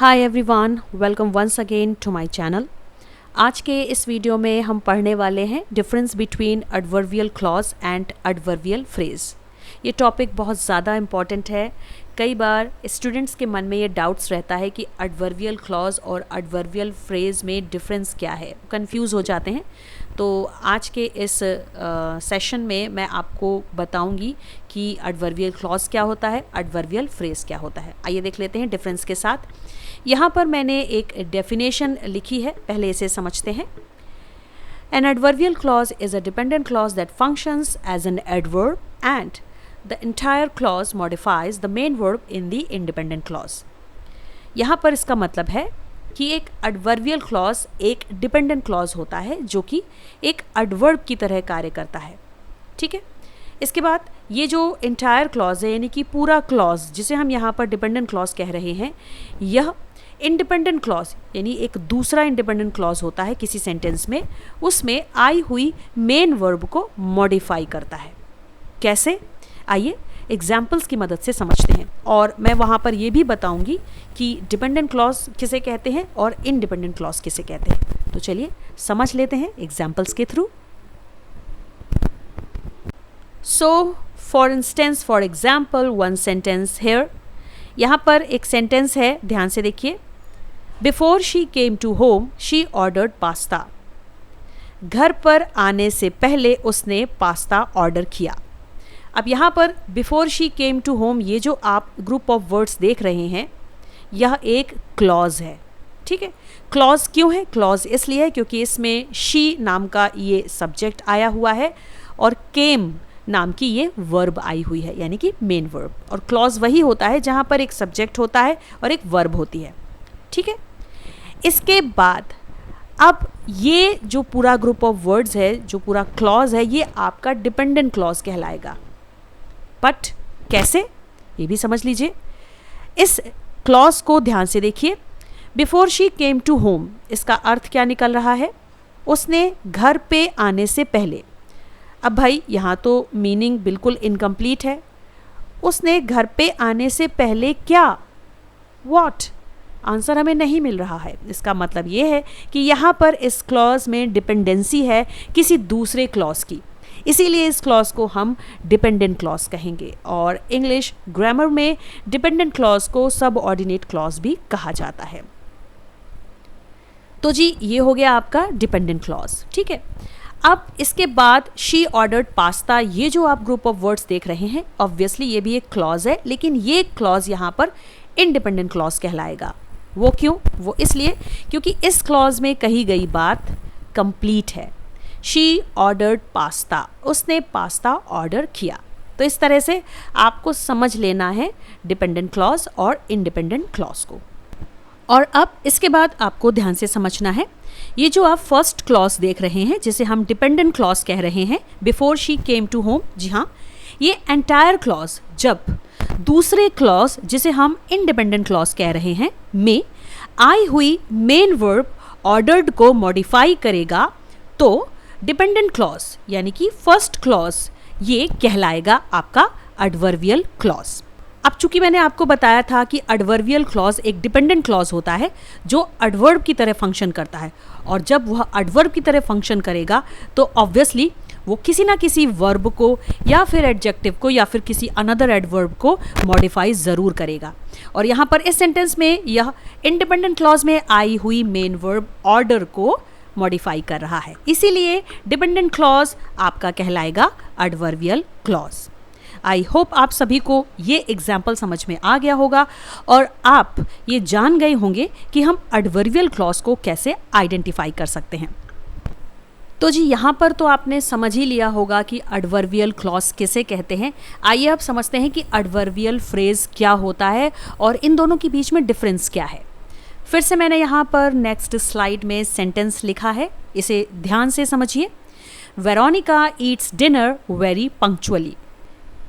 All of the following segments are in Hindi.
Hi everyone, welcome once again to my channel. आज के इस वीडियो में हम पढ़ने वाले हैं difference between adverbial clause and adverbial phrase. ये टॉपिक बहुत ज़्यादा इम्पॉर्टेंट है। कई बार स्टूडेंट्स के मन में ये डाउट्स रहता है कि एडवर्बियल क्लॉज और एडवर्बियल फ्रेज में डिफरेंस क्या है, कंफ्यूज हो जाते हैं। तो आज के इस सेशन में मैं आपको बताऊंगी कि एडवर्बियल क्लॉज क्या होता है, एडवर्बियल फ्रेज क्या होता है। आइए देख लेते हैं डिफरेंस के साथ। यहाँ पर मैंने एक डेफिनेशन लिखी है, पहले इसे समझते हैं। An adverbial clause is a dependent clause that functions as an adverb and the entire clause modifies the main verb in the independent clause। यहाँ पर इसका मतलब है कि एक adverbial clause एक dependent clause होता है जो कि एक adverb की तरह कार्य करता है। ठीक है, इसके बाद ये जो entire clause है यानी कि पूरा clause जिसे हम यहाँ पर dependent clause कह रहे हैं, यह इंडिपेंडेंट क्लॉज यानी एक दूसरा इंडिपेंडेंट क्लॉज होता है किसी सेंटेंस में, उसमें आई हुई मेन वर्ब को मॉडिफाई करता है। कैसे, आइए एग्जाम्पल्स की मदद से समझते हैं। और मैं वहाँ पर ये भी बताऊंगी कि डिपेंडेंट क्लॉज किसे कहते हैं और इंडिपेंडेंट क्लॉज किसे कहते हैं। तो चलिए समझ लेते हैं एग्जाम्पल्स के through. So for instance, for example, one sentence here. यहाँ पर एक सेंटेंस है, ध्यान से देखिए। Before she came to home she ordered pasta. घर पर आने से पहले उसने पास्ता ऑर्डर किया। अब यहाँ पर before she came to home, ये जो आप ग्रुप ऑफ वर्ड्स देख रहे हैं, यह एक क्लॉज है। ठीक है, क्लॉज क्यों है? क्लॉज इसलिए है क्योंकि इसमें शी नाम का ये सब्जेक्ट आया हुआ है और केम नाम की ये वर्ब आई हुई है, यानी कि मेन वर्ब। और क्लॉज वही होता है जहाँ पर एक सब्जेक्ट होता है और एक वर्ब होती है। ठीक है, इसके बाद अब ये जो पूरा ग्रुप ऑफ वर्ड्स है, जो पूरा क्लॉज है, ये आपका डिपेंडेंट क्लॉज कहलाएगा। बट कैसे, ये भी समझ लीजिए। इस क्लॉज को ध्यान से देखिए। Before she came to home, इसका अर्थ क्या निकल रहा है? उसने घर पे आने से पहले। अब भाई यहाँ तो मीनिंग बिल्कुल इनकम्प्लीट है। उसने घर पे आने से पहले क्या, व्हाट? आंसर हमें नहीं मिल रहा है। इसका मतलब ये है कि यहाँ पर इस क्लॉज में डिपेंडेंसी है किसी दूसरे क्लॉज की, इसीलिए इस क्लॉज को हम डिपेंडेंट क्लॉज कहेंगे। और इंग्लिश ग्रामर में डिपेंडेंट क्लॉज को सबऑर्डिनेट क्लॉज भी कहा जाता है। तो जी ये हो गया आपका डिपेंडेंट क्लॉज। ठीक है, अब इसके बाद शी ऑर्डर्ड पास्ता, ये जो आप ग्रुप ऑफ वर्ड्स देख रहे हैं, ऑब्वियसली ये भी एक क्लॉज है, लेकिन ये क्लॉज यहाँ पर इंडिपेंडेंट क्लॉज कहलाएगा। वो क्यों? वो इसलिए क्योंकि इस क्लॉज में कही गई बात कंप्लीट है। शी ऑर्डर्ड पास्ता, उसने पास्ता ऑर्डर किया। तो इस तरह से आपको समझ लेना है डिपेंडेंट क्लॉज और इंडिपेंडेंट क्लॉज को। और अब इसके बाद आपको ध्यान से समझना है, ये जो आप फर्स्ट क्लॉज देख रहे हैं जिसे हम डिपेंडेंट क्लॉज कह रहे हैं, before she came to home, जी हाँ, ये एंटायर क्लॉज जब दूसरे क्लॉज जिसे हम इंडिपेंडेंट क्लॉज कह रहे हैं में आई हुई मेन वर्ब ऑर्डर्ड को मॉडिफाई करेगा, तो डिपेंडेंट क्लॉज यानी कि फर्स्ट क्लॉज ये कहलाएगा आपका एडवर्बियल क्लॉज। अब चूंकि मैंने आपको बताया था कि एडवर्बियल क्लॉज एक डिपेंडेंट क्लॉज होता है जो एडवर्ब की तरह फंक्शन करता है, और जब वह एडवर्ब की तरह फंक्शन करेगा तो ऑब्वियसली वो किसी ना किसी वर्ब को या फिर एडजेक्टिव को या फिर किसी अनदर एडवर्ब को मॉडिफाई ज़रूर करेगा। और यहाँ पर इस सेंटेंस में यह इंडिपेंडेंट क्लॉज में आई हुई मेन वर्ब ऑर्डर को मॉडिफाई कर रहा है, इसीलिए डिपेंडेंट क्लॉज आपका कहलाएगा एडवर्बियल क्लॉज। आई होप आप सभी को ये एग्जाम्पल समझ में आ गया होगा और आप ये जान गए होंगे कि हम एडवर्बियल क्लॉज को कैसे आइडेंटिफाई कर सकते हैं। तो जी यहाँ पर तो आपने समझ ही लिया होगा कि एडवर्बियल क्लॉज किसे कहते हैं। आइए अब समझते हैं कि एडवर्बियल फ्रेज क्या होता है और इन दोनों के बीच में डिफरेंस क्या है। फिर से मैंने यहाँ पर नेक्स्ट स्लाइड में सेंटेंस लिखा है, इसे ध्यान से समझिए। Veronica Yeats dinner very punctually,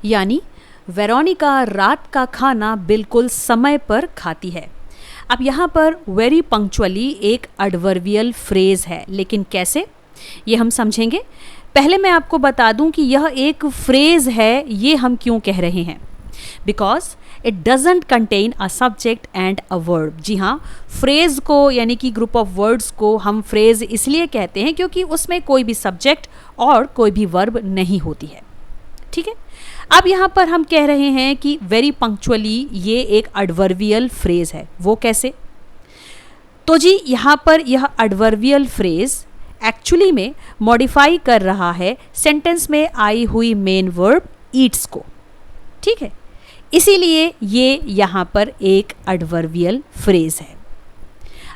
यानी वेरोनिका रात का खाना बिल्कुल समय पर खाती है। अब यहाँ पर वेरी पंक्चुअली एक एडवर्बियल फ्रेज है, लेकिन कैसे, ये हम समझेंगे। पहले मैं आपको बता दूं कि यह एक फ्रेज है, ये हम क्यों कह रहे हैं। Because it doesn't contain a subject and a verb. जी हाँ, फ्रेज को यानी कि ग्रुप ऑफ वर्ड्स को हम फ्रेज इसलिए कहते हैं क्योंकि उसमें कोई भी सब्जेक्ट और कोई भी वर्ब नहीं होती है। ठीक है, अब यहाँ पर हम कह रहे हैं कि वेरी पंक्चुअली ये एक एडवर्बियल फ्रेज है। वो कैसे? तो जी यहाँ पर यह एडवर्बियल फ्रेज एक्चुअली में मॉडिफाई कर रहा है सेंटेंस में आई हुई मेन वर्ब ईट्स को। ठीक है, इसीलिए ये यहाँ पर एक एडवर्बियल फ्रेज है।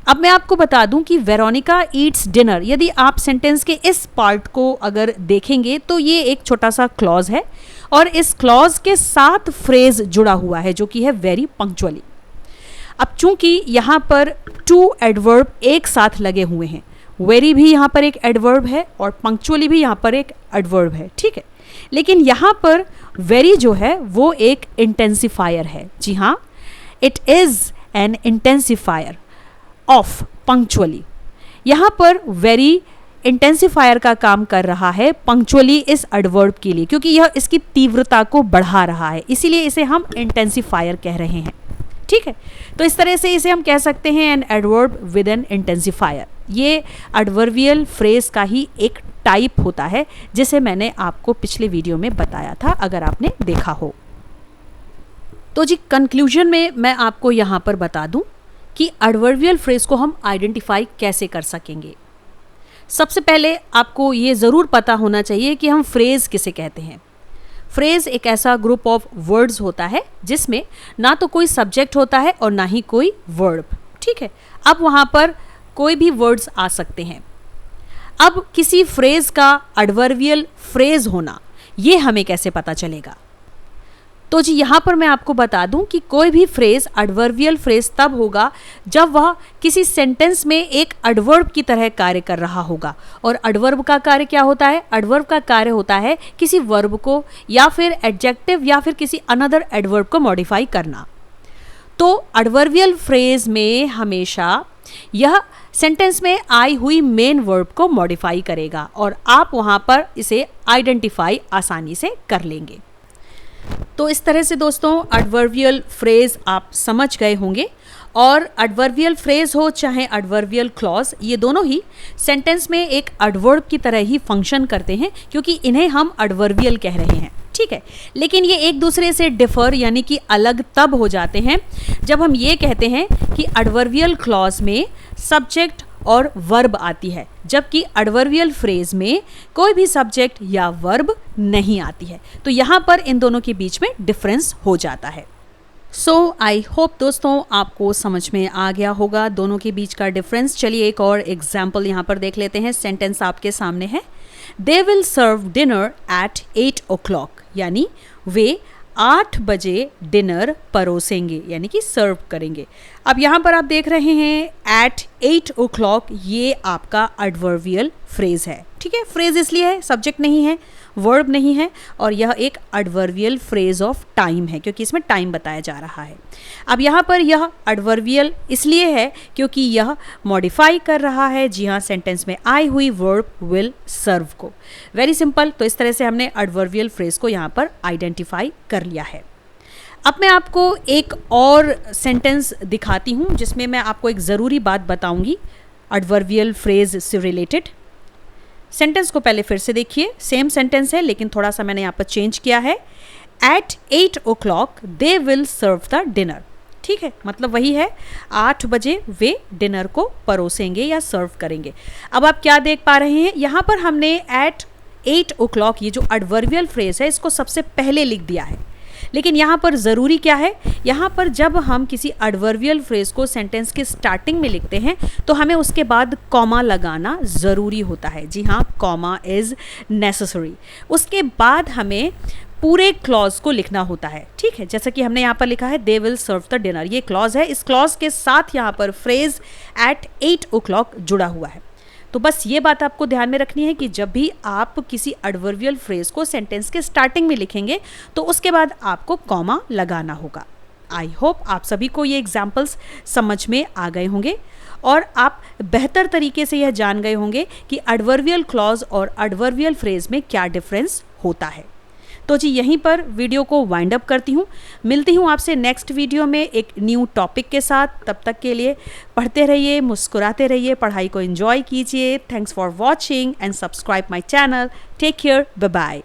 अब मैं आपको बता दूं कि वेरोनिका ईट्स डिनर, यदि आप सेंटेंस के इस पार्ट को अगर देखेंगे तो ये एक छोटा सा क्लॉज है और इस क्लॉज के साथ फ्रेज जुड़ा हुआ है जो कि है वेरी पंक्चुअली। अब चूंकि यहाँ पर टू एडवर्ब एक साथ लगे हुए हैं, वेरी भी यहाँ पर एक एडवर्ब है और पंक्चुअली भी यहाँ पर एक एडवर्ब है। ठीक है, लेकिन यहाँ पर वेरी जो है वो एक इंटेंसिफायर है। जी हाँ, it is an intensifier of punctually. यहाँ पर वेरी इंटेंसिफायर का काम कर रहा है पंक्चुअली इस एडवर्ब के लिए, क्योंकि यह इसकी तीव्रता को बढ़ा रहा है, इसीलिए इसे हम इंटेंसिफायर कह रहे हैं। ठीक है, तो इस तरह से इसे हम कह सकते हैं an adverb with an intensifier. ये एडवर्बियल फ्रेज का ही एक टाइप होता है जिसे मैंने आपको पिछले वीडियो में बताया था, अगर आपने देखा हो। तो जी कंक्लूजन में मैं आपको यहाँ पर बता दूं कि एडवर्बियल फ्रेज को हम आइडेंटिफाई कैसे कर सकेंगे। सबसे पहले आपको ये ज़रूर पता होना चाहिए कि हम फ्रेज किसे कहते हैं। फ्रेज एक ऐसा ग्रुप ऑफ वर्ड्स होता है जिसमें ना तो कोई सब्जेक्ट होता है और ना ही कोई वर्ब। ठीक है, अब वहाँ पर कोई भी वर्ड्स आ सकते हैं। अब किसी फ्रेज का एडवर्बियल फ्रेज होना ये हमें कैसे पता चलेगा? तो जी यहाँ पर मैं आपको बता दूं कि कोई भी फ्रेज एडवर्बियल फ्रेज तब होगा जब वह किसी सेंटेंस में एक एडवर्ब की तरह कार्य कर रहा होगा। और एडवर्ब का कार्य क्या होता है? एडवर्ब का कार्य होता है किसी वर्ब को या फिर एडजेक्टिव या फिर किसी अनदर एडवर्ब को मॉडिफाई करना। तो एडवर्बियल फ्रेज में हमेशा यह सेंटेंस में आई हुई मेन वर्ब को मॉडिफाई करेगा और आप वहाँ पर इसे आइडेंटिफाई आसानी से कर लेंगे। तो इस तरह से दोस्तों एडवर्बियल फ्रेज आप समझ गए होंगे। और एडवर्बियल फ्रेज हो चाहे एडवर्बियल क्लॉज, ये दोनों ही सेंटेंस में एक एडवर्ब की तरह ही फंक्शन करते हैं क्योंकि इन्हें हम एडवर्बियल कह रहे हैं। ठीक है, लेकिन ये एक दूसरे से डिफर यानी कि अलग तब हो जाते हैं जब हम ये कहते हैं कि एडवर्बियल क्लॉज में सब्जेक्ट और वर्ब आती है, जबकि एडवर्बियल फ्रेज में कोई भी सब्जेक्ट या वर्ब नहीं आती है। तो यहाँ पर इन दोनों के बीच में डिफरेंस हो जाता है। सो आई होप दोस्तों आपको समझ में आ गया होगा दोनों के बीच का डिफरेंस। चलिए एक और एग्जाम्पल यहाँ पर देख लेते हैं। सेंटेंस आपके सामने है, they will serve dinner at 8 o'clock, यानी वे 8 बजे डिनर परोसेंगे यानी कि सर्व करेंगे। अब यहाँ पर आप देख रहे हैं एट 8 o'clock, ये आपका एडवर्बियल फ्रेज है। ठीक है, फ्रेज इसलिए है, सब्जेक्ट नहीं है, वर्ब नहीं है, और यह एक एडवर्बियल फ्रेज ऑफ टाइम है क्योंकि इसमें टाइम बताया जा रहा है। अब यहाँ पर यह एडवर्बियल इसलिए है क्योंकि यह मॉडिफाई कर रहा है, जी हाँ, सेंटेंस में आई हुई वर्ब विल सर्व को। Very simple. तो इस तरह से हमने एडवर्बियल फ्रेज को यहाँ पर आइडेंटिफाई कर लिया है। अब मैं आपको एक और सेंटेंस दिखाती हूँ जिसमें मैं आपको एक ज़रूरी बात बताऊँगी एडवर्बियल फ्रेज से रिलेटेड। सेंटेंस को पहले फिर से देखिए, सेम सेंटेंस है लेकिन थोड़ा सा मैंने यहाँ पर चेंज किया है। At 8 o'clock they will serve the dinner. ठीक है, मतलब वही है, 8 बजे वे डिनर को परोसेंगे या सर्व करेंगे। अब आप क्या देख पा रहे हैं, यहाँ पर हमने एट 8 o'clock ये जो एडवर्बियल फ्रेज है इसको सबसे पहले लिख दिया है। लेकिन यहाँ पर ज़रूरी क्या है, यहाँ पर जब हम किसी एडवर्बियल फ्रेज को सेंटेंस के स्टार्टिंग में लिखते हैं तो हमें उसके बाद कॉमा लगाना ज़रूरी होता है। जी हाँ, कॉमा इज़ नेसेसरी। उसके बाद हमें पूरे क्लॉज को लिखना होता है। ठीक है, जैसा कि हमने यहाँ पर लिखा है they will serve the dinner, ये क्लॉज है। इस क्लॉज के साथ यहाँ पर फ्रेज एट 8 o'clock जुड़ा हुआ है। तो बस ये बात आपको ध्यान में रखनी है कि जब भी आप किसी एडवर्बियल फ्रेज को सेंटेंस के स्टार्टिंग में लिखेंगे तो उसके बाद आपको कॉमा लगाना होगा। आई होप आप सभी को ये एग्जाम्पल्स समझ में आ गए होंगे और आप बेहतर तरीके से यह जान गए होंगे कि एडवर्बियल क्लॉज और एडवर्बियल फ्रेज में क्या डिफरेंस होता है। तो जी यहीं पर वीडियो को वाइंड अप करती हूँ। मिलती हूँ आपसे नेक्स्ट वीडियो में एक न्यू टॉपिक के साथ। तब तक के लिए पढ़ते रहिए, मुस्कुराते रहिए, पढ़ाई को एंजॉय कीजिए। Thanks for watching and subscribe my channel. Take care, bye bye.